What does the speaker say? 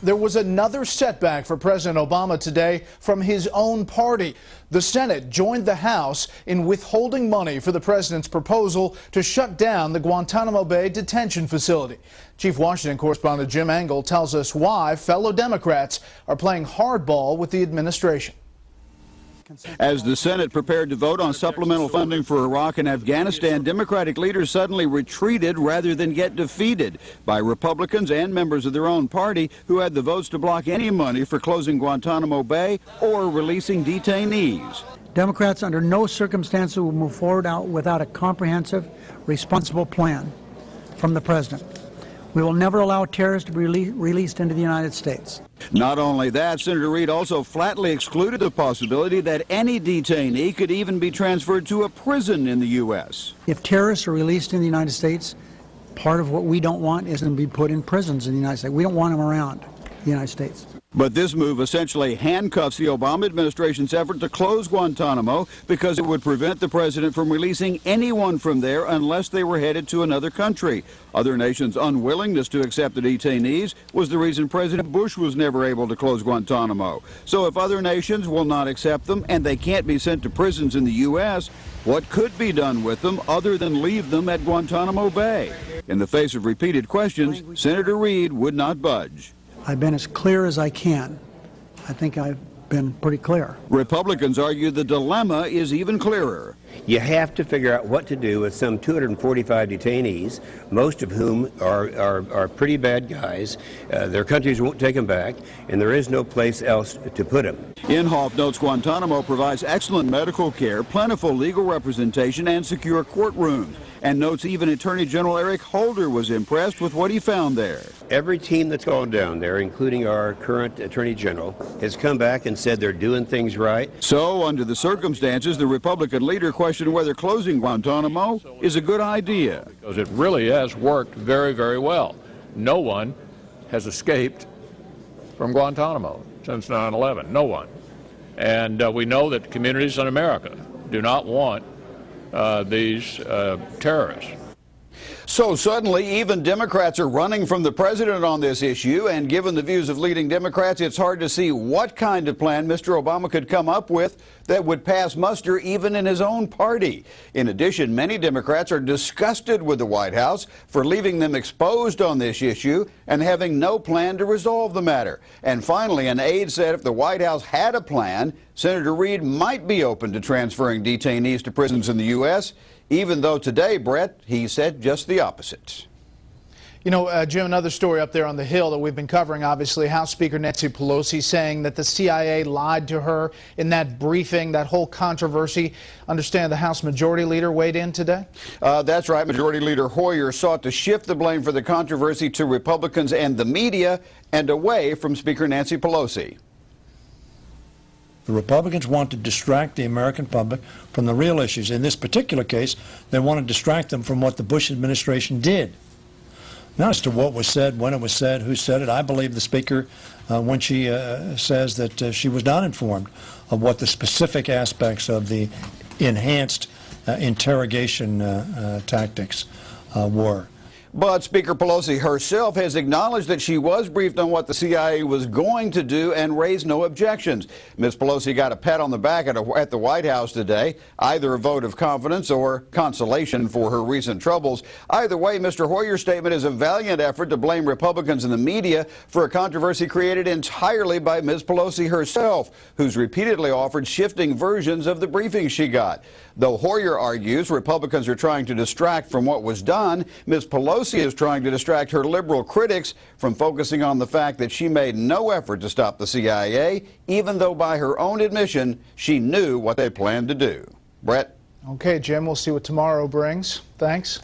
There was another setback for President Obama today from his own party. The Senate joined the House in withholding money for the president's proposal to shut down the Guantanamo Bay detention facility. Chief Washington correspondent Jim Engel tells us why fellow Democrats are playing hardball with the administration. As the Senate prepared to vote on supplemental funding for Iraq and Afghanistan, Democratic leaders suddenly retreated rather than get defeated by Republicans and members of their own party who had the votes to block any money for closing Guantanamo Bay or releasing detainees. Democrats under no circumstances will move forward without a comprehensive, responsible plan from the president. We will never allow terrorists to be released into the United States. Not only that, Senator Reid also flatly excluded the possibility that any detainee could even be transferred to a prison in the U.S. If terrorists are released in the United States, part of what we don't want is them to be put in prisons in the United States. We don't want them around the United States. But this move essentially handcuffs the Obama administration's effort to close Guantanamo because it would prevent the president from releasing anyone from there unless they were headed to another country. Other nations' unwillingness to accept the detainees was the reason President Bush was never able to close Guantanamo. So if other nations will not accept them and they can't be sent to prisons in the U.S., what could be done with them other than leave them at Guantanamo Bay? In the face of repeated questions, Senator Reid would not budge. I've been as clear as I can. I think I've been pretty clear. Republicans argue the dilemma is even clearer. You have to figure out what to do with some 245 detainees, most of whom are pretty bad guys. Their countries won't take them back, and there is no place else to put them. Inhofe notes Guantanamo provides excellent medical care, plentiful legal representation, and secure courtrooms, and notes even Attorney General Eric Holder was impressed with what he found there. Every team that's gone down there, including our current Attorney General, has come back and said they're doing things right. So, under the circumstances, the Republican leader questioned whether closing Guantanamo is a good idea. Because it really has worked very, very well. No one has escaped from Guantanamo since 9/11. No one. And we know that communities in America do not want these terrorists. So suddenly, even Democrats are running from the president on this issue, and given the views of leading Democrats, it's hard to see what kind of plan Mr. Obama could come up with that would pass muster even in his own party. In addition, many Democrats are disgusted with the White House for leaving them exposed on this issue and having no plan to resolve the matter. And finally, an aide said if the White House had a plan, Senator Reid might be open to transferring detainees to prisons in the U.S., even though today, Brett, he said just the opposite. You know, Jim, another story up there on the Hill that we've been covering, obviously, House Speaker Nancy Pelosi saying that the CIA lied to her in that briefing, that whole controversy. Understand the House Majority Leader weighed in today? That's right. Majority Leader Hoyer sought to shift the blame for the controversy to Republicans and the media and away from Speaker Nancy Pelosi. The Republicans want to distract the American public from the real issues. In this particular case, they want to distract them from what the Bush administration did. Now, as to what was said, when it was said, who said it, I believe the Speaker, when she says that she was not informed of what the specific aspects of the enhanced interrogation tactics were. But Speaker Pelosi herself has acknowledged that she was briefed on what the CIA was going to do and raised no objections. Ms. Pelosi got a pat on the back at the White House today, either a vote of confidence or consolation for her recent troubles. Either way, Mr. Hoyer's statement is a valiant effort to blame Republicans and the media for a controversy created entirely by Ms. Pelosi herself, who's repeatedly offered shifting versions of the briefing she got. Though Hoyer argues Republicans are trying to distract from what was done, Ms. Pelosi is trying to distract her liberal critics from focusing on the fact that she made no effort to stop the CIA, even though by her own admission, she knew what they planned to do. Brett? Okay, Jim, we'll see what tomorrow brings. Thanks.